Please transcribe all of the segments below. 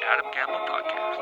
Adam Campbell Podcast.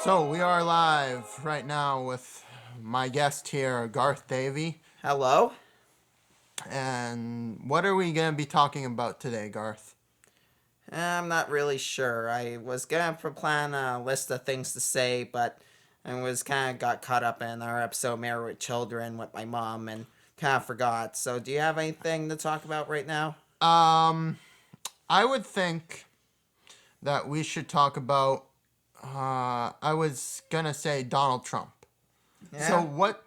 So we are live right now with my guest here, Garth Davey. Hello? And what are we going to be talking about today, Garth? I'm not really sure. I was gonna plan a list of things to say, but I was kind of got caught up in our episode Married with Children with my mom and kind of forgot. So do you have anything to talk about right now? I would think that we should talk about, I was going to say Donald Trump. Yeah? So what,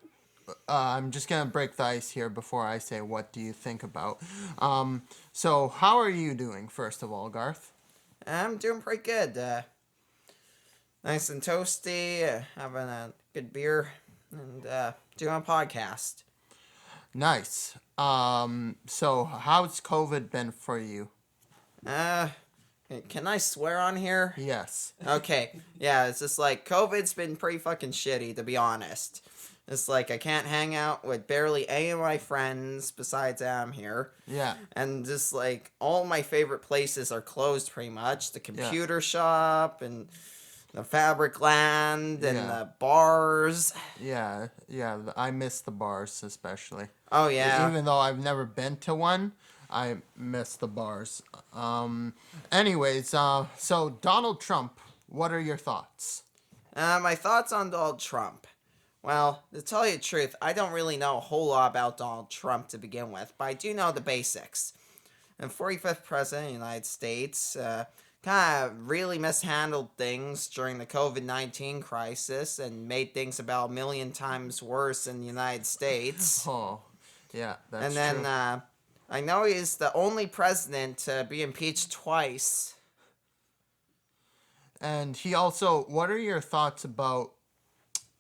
I'm just going to break the ice here before I say what do you think about. So how are you doing, first of all, Garth? I'm doing pretty good. Nice and toasty, having a good beer, and doing a podcast. Nice. So how's COVID been for you? Can I swear on here? Yes. Okay, yeah, it's just like COVID's been pretty fucking shitty, to be honest. It's like I can't hang out with barely any of my friends besides Adam here. Yeah. And just like all my favorite places are closed pretty much. The computer shop and the Fabric Land and the bars. Yeah. I miss the bars especially. Oh yeah. Even though I've never been to one, I miss the bars. Anyways, so Donald Trump, what are your thoughts? My thoughts on Donald Trump. Well, to tell you the truth, I don't really know a whole lot about Donald Trump to begin with, but I do know the basics. The 45th President of the United States kind of really mishandled things during the COVID-19 crisis and made things about 1 million times worse in the United States. Oh, yeah, that's and then, true. I know he's the only president to be impeached twice. And he also, what are your thoughts about,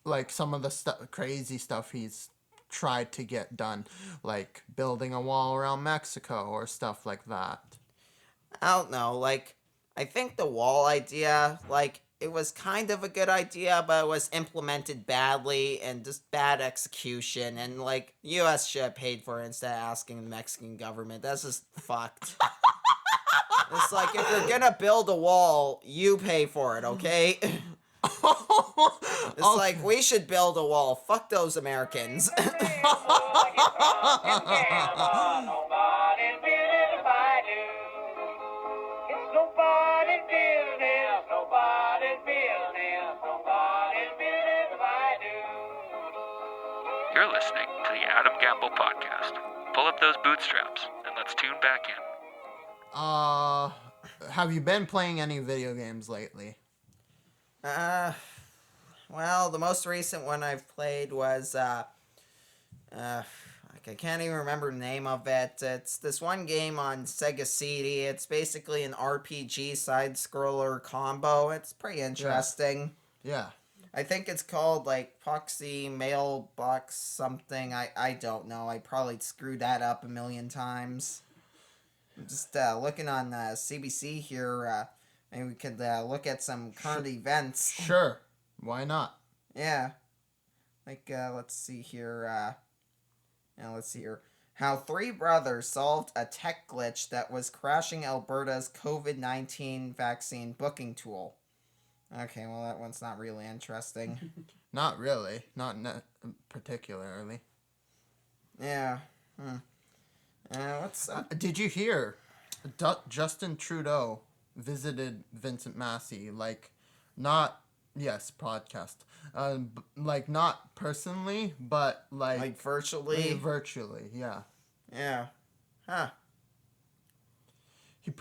like, some of the crazy stuff he's tried to get done, like building a wall around Mexico or stuff like that? I don't know, like, I think the wall idea, like, it was kind of a good idea, but it was implemented badly and just bad execution, and, like, U.S. should have paid for it instead of asking the Mexican government. That's just fucked. It's like, if you're gonna build a wall, you pay for it, okay? It's like, we should build a wall. Fuck those Americans. You're listening to the Adam Campbell Podcast. Pull up those bootstraps and let's tune back in. Have you been playing any video games lately? Well, the most recent one I've played was, I can't even remember the name of it. It's this one game on Sega CD. It's basically an RPG side-scroller combo. It's pretty interesting. Yeah. I think it's called, like, Poxy Mailbox something. I don't know. I probably screwed that up 1 million times. I'm just looking on CBC here. Maybe we could look at some current events. Sure. Why not? Yeah. Like, let's see here. How 3 brothers solved a tech glitch that was crashing Alberta's COVID-19 vaccine booking tool. Okay, well, that one's not really interesting. Not really. Not particularly. Yeah. What's up? Did you hear Justin Trudeau visited Vincent Massey? Like, not... Yes, podcast. Like, not personally, but, like... Like, virtually? Virtually, yeah. Yeah. Huh. He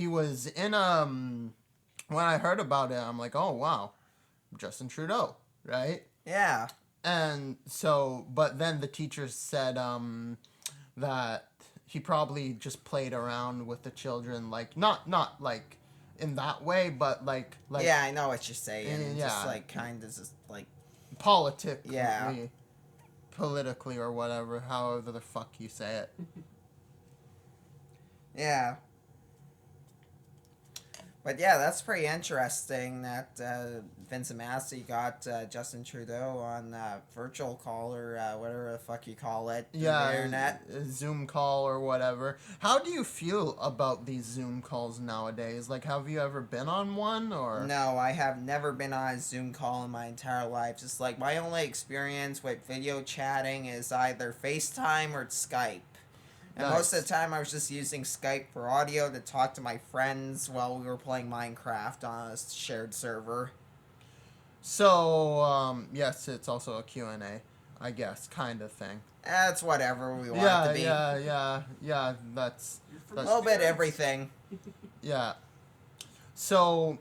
was in, when I heard about it, I'm like, oh, wow, Justin Trudeau, right? Yeah. And so, but then the teachers said, that he probably just played around with the children, like, not like, in that way, but like yeah, I know what you're saying. Yeah. Just like kind of just like politically, yeah, politically or whatever, however the fuck you say it. Yeah. But yeah, that's pretty interesting that Vincent Massey got Justin Trudeau on virtual call or whatever the fuck you call it, through the internet. a Zoom call or whatever. How do you feel about these Zoom calls nowadays? Like, have you ever been on one, or? No, I have never been on a Zoom call in my entire life. Just like my only experience with video chatting is either FaceTime or Skype. And most of the time I was just using Skype for audio to talk to my friends while we were playing Minecraft on a shared server. So, yes, it's also a Q&A, I guess, kind of thing. That's whatever we want it to be. Yeah, that's A little bit everything. yeah. So,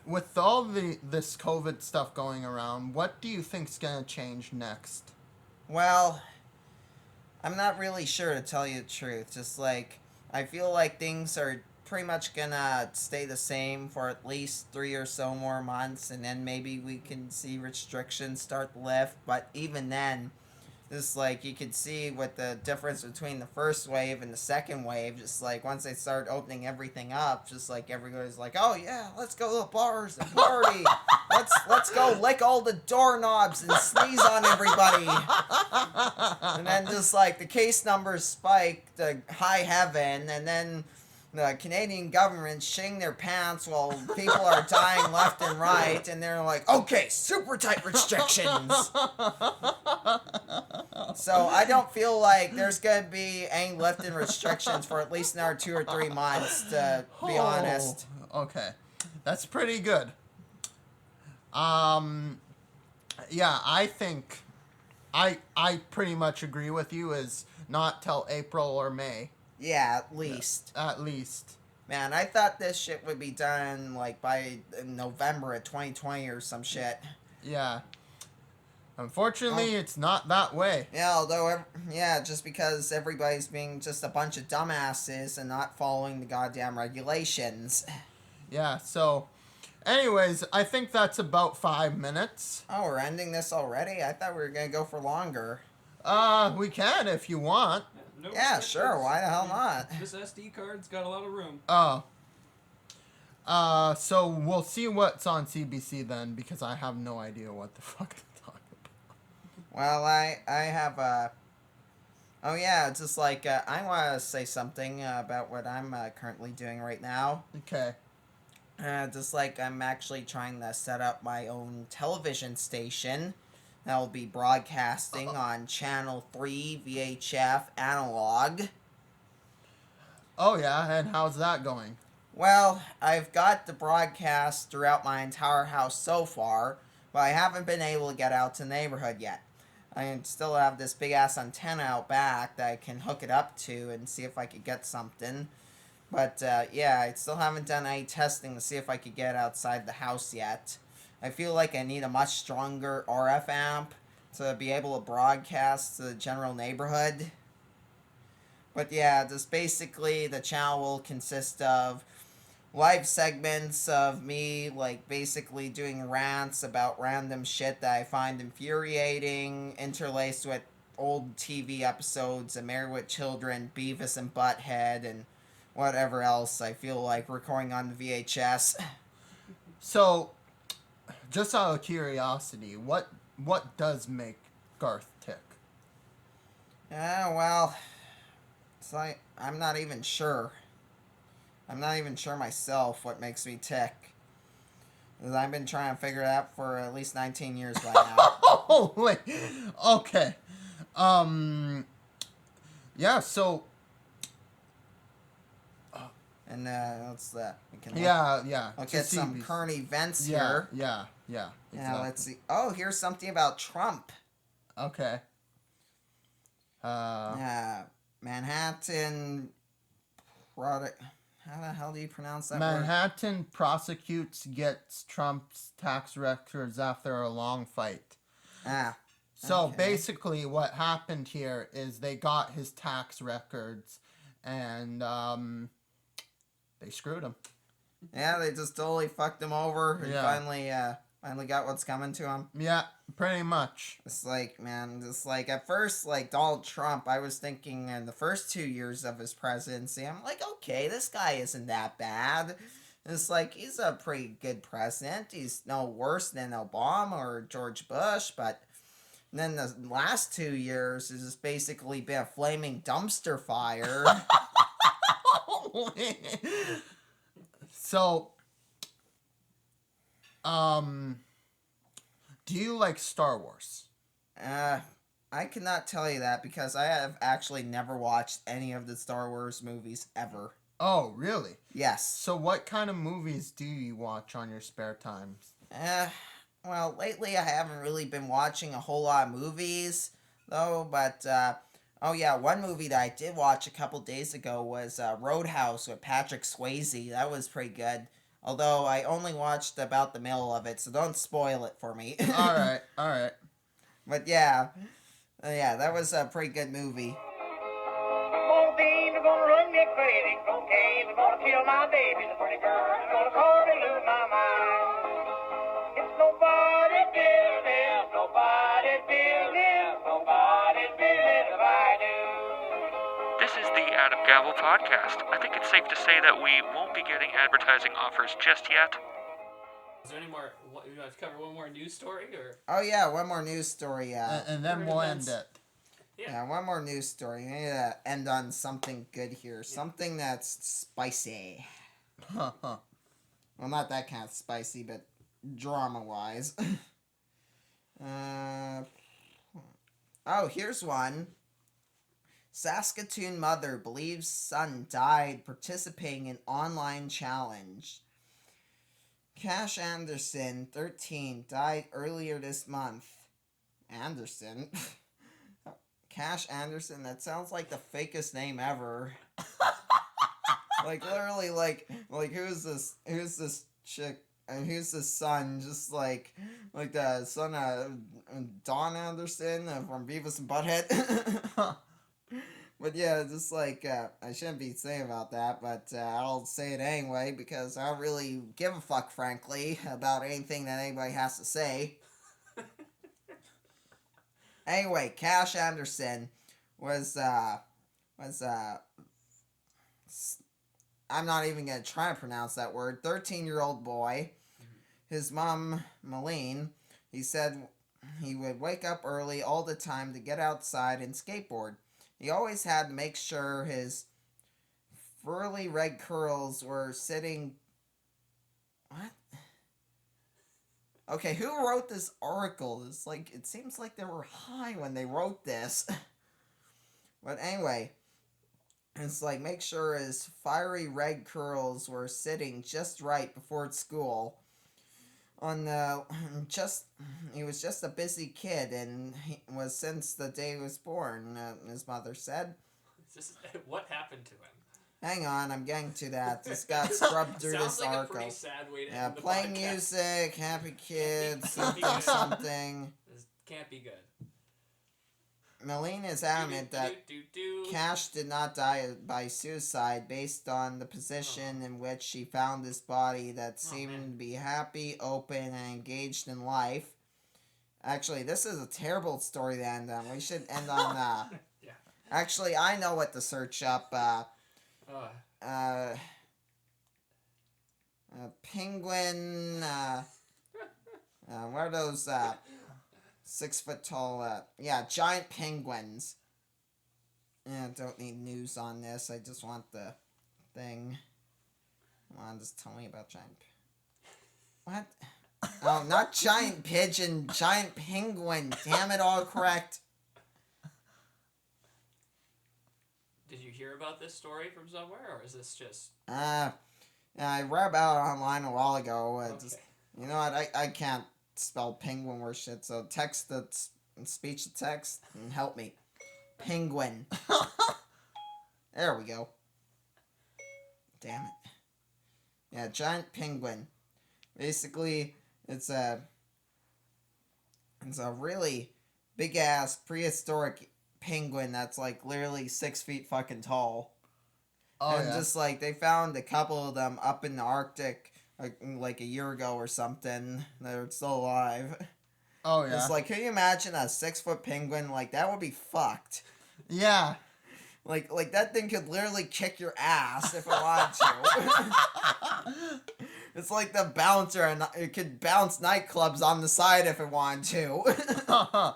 with all this COVID stuff going around, what do you think's gonna change next? Well, I'm not really sure, to tell you the truth. Just like, I feel like things are pretty much gonna stay the same for at least 3 or so more months, and then maybe we can see restrictions start to lift. But even then, just like you could see with the difference between the first wave and the second wave, just like once they start opening everything up, just like everybody's like, oh yeah, let's go to the bars and party. let's go lick all the doorknobs and sneeze on everybody. And then just like the case numbers spike to high heaven, and then the Canadian government shitting their pants while people are dying left and right, and they're like, okay, super tight restrictions. So I don't feel like there's going to be any lifting restrictions for at least another 2 or 3 months, to be honest. Okay. That's pretty good. Yeah, I think I pretty much agree with you, is not till April or May. Yeah, at least. At least. Man, I thought this shit would be done like by November of 2020 or some shit. Yeah. Unfortunately, it's not that way. Yeah, although, just because everybody's being just a bunch of dumbasses and not following the goddamn regulations. Yeah, so, anyways, I think that's about 5 minutes. Oh, we're ending this already? I thought we were gonna go for longer. We can if you want. No Yeah, restrictions. sure, why the hell not? This SD card's got a lot of room. Oh. So we'll see what's on CBC then, because I have no idea what the fuck they're talking about. Well, I have oh yeah, just like, I want to say something about what I'm currently doing right now. Okay. Just like I'm actually trying to set up my own television station that will be broadcasting on Channel 3 VHF Analog. Oh yeah, and how's that going? Well, I've got the broadcast throughout my entire house so far, but I haven't been able to get out to the neighborhood yet. I still have this big ass antenna out back that I can hook it up to and see if I could get something. But yeah, I still haven't done any testing to see if I could get outside the house yet. I feel like I need a much stronger RF amp to be able to broadcast to the general neighborhood. But yeah, just basically the channel will consist of live segments of me, like, basically doing rants about random shit that I find infuriating, interlaced with old TV episodes of Married with Children, Beavis and Butthead, and whatever else I feel like recording on the VHS. So, just out of curiosity, what does make Garth tick? Yeah, well, it's like, I'm not even sure. I'm not even sure myself what makes me tick. Because I've been trying to figure it out for at least 19 years by now. Holy, okay. Yeah, so... And let's we can look to at see some these- current events Yeah, here. yeah. Yeah, Exactly. let's see. Oh, here's something about Trump. Okay. Manhattan product. How the hell do you pronounce that word? Manhattan prosecutes gets Trump's tax records after a long fight. So Okay. basically what happened here is they got his tax records and they screwed him. Yeah, they just totally fucked him over and Yeah. finally Finally got what's coming to him. Yeah, pretty much. It's like, man, just like at first, like Donald Trump, I was thinking in the first 2 years of his presidency, I'm like, okay, this guy isn't that bad. It's like, he's a pretty good president. He's no worse than Obama or George Bush, but then the last 2 years has just basically been a flaming dumpster fire. So, do you like Star Wars? I cannot tell you that because I have actually never watched any of the Star Wars movies ever. Oh, really? Yes. So what kind of movies do you watch on your spare times? Well, lately I haven't really been watching a whole lot of movies, though, but, oh yeah, one movie that I did watch a couple days ago was Roadhouse with Patrick Swayze. That was pretty good. Although I only watched about the middle of it, so don't spoil it for me. Alright. But yeah, that was a pretty good movie. Morphine is gonna run me crazy. Cocaine is gonna kill my baby. The pretty girl is gonna cause me lose my mind. It's nobody's business, nobody's business, nobody's business if I do. This is the Adam Gamble Podcast. I think it's safe to say that we won't be getting advertising offers just yet. Is there any more? You want to cover one more news story, or? Oh yeah, one more news story. And then we'll end it. Yeah, one more news story. I need to end on something good here. Something that's spicy. Huh. Well, not that kind of spicy, but drama-wise. Oh, here's one. Saskatoon mother believes son died participating in online challenge. Cash Anderson, 13, died earlier this month. Anderson? Cash Anderson, that sounds like the fakest name ever. Like, literally, like who's this chick, and who's this son, just like the son of Don Anderson from Beavis and Butthead. But yeah, just like, I shouldn't be saying about that, but I'll say it anyway, because I don't really give a fuck, frankly, about anything that anybody has to say. Anyway, Cash Anderson was I'm not even going to try to pronounce that word, 13-year-old boy. His mom, Malene, he said he would wake up early all the time to get outside and skateboard. He always had to make sure his furry red curls were sitting... What? Okay, who wrote this article? It seems like they were high when they wrote this. But anyway, it's like, make sure his fiery red curls were sitting just right before school. He was just a busy kid, and he was since the day he was born, his mother said. What happened to him? Hang on, I'm getting to that. Just got scrubbed through this Sounds like article. a pretty sad way to Yeah, end the playing podcast. music, happy kids, Can't be something, good. something. This can't be good. Malene is adamant that Cash did not die by suicide based on the position in which she found his body that seemed to be happy, open, and engaged in life. Actually, this is a terrible story to end on. We should end on, Yeah. Actually, I know what to search up. Penguin, what are those, 6 foot tall, giant penguins. Yeah, don't need news on this, I just want the thing. Come on, just tell me about giant... What? Oh, not giant pigeon, giant penguin, damn it, all correct. Did you hear about this story from somewhere, or is this just... Yeah, I read about it online a while ago. Okay. You know what, I can't spell penguin or shit, so text the speech to text and help me. Penguin. There we go. Damn it. Yeah, giant penguin. Basically, it's a really big ass prehistoric penguin that's like literally 6 feet fucking tall. Oh, And yeah. just like they found a couple of them up in the Arctic like a year ago or something. They're still alive. Oh yeah. It's like, can you imagine a 6-foot penguin? Like, that would be fucked. Yeah. Like that thing could literally kick your ass if it wanted to. It's like the bouncer, and it could bounce nightclubs on the side if it wanted to. I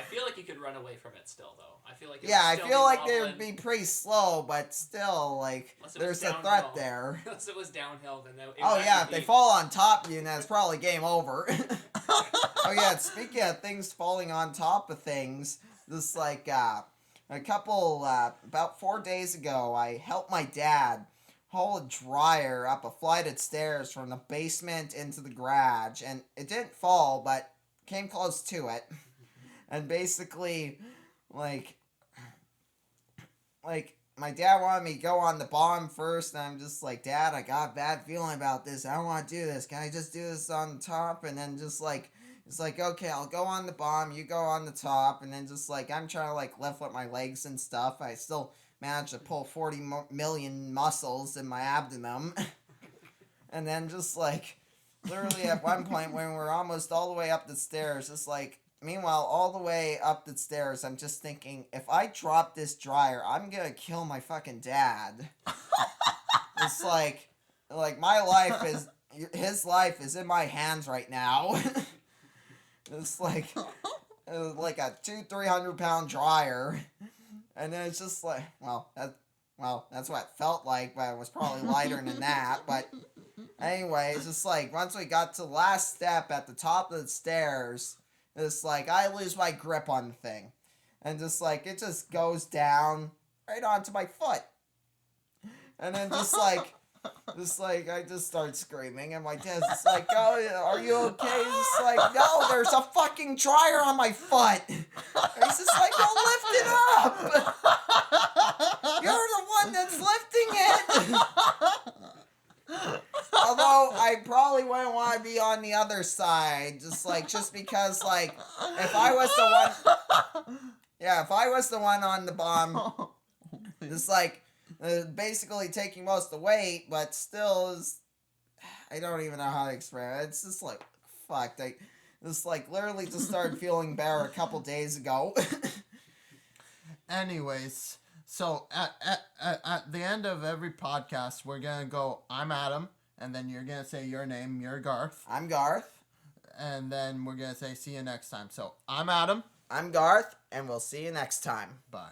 feel like you could run away from it still, though. I feel like it Yeah, I would still feel be like they wobbling. would be pretty slow, but still, like, Unless it was there's a downhill. threat there. Unless it was downhill, then it Oh might yeah, if be- they fall on top of you, then it's probably game over. Oh yeah, speaking of things falling on top of things, this like about 4 days ago, I helped my dad haul a dryer up a flight of stairs from the basement into the garage, and it didn't fall, but came close to it. And basically, like my dad wanted me to go on the bottom first, and I'm just like, Dad, I got a bad feeling about this. I don't want to do this. Can I just do this on the top? And then just like, it's like, okay, I'll go on the bottom, you go on the top, and then just like, I'm trying to like lift with my legs and stuff. I still managed to pull 40 million muscles in my abdomen. And then just like, literally at one point when we're almost all the way up the stairs, it's like, meanwhile, all the way up the stairs, I'm just thinking, if I drop this dryer, I'm gonna kill my fucking dad. It's like my life is, his life is in my hands right now. It's like a 200-300 pound dryer, and then it's just like, that's what it felt like, but it was probably lighter than that. But anyway, it's just like once we got to the last step at the top of the stairs, it's like I lose my grip on the thing, and just like it just goes down right onto my foot, and then just like I just start screaming, and my dad's just like, "Oh, are you okay?" He's just like, "No, there's a fucking dryer on my foot." And he's just like, "Go lift it up. You're the one that's lifting it." Although I probably wouldn't want to be on the other side, just because like if I was the one on the bottom, it's like basically taking most of the weight, but still is, I don't even know how to explain it. It's just like fuck. I just like literally just started feeling better a couple days ago. Anyways, so at the end of every podcast, we're gonna go, I'm Adam, and then you're gonna say your name, you're Garth, I'm Garth. and then we're gonna say see you next time. So I'm Adam. I'm Garth, and we'll see you next time. Bye.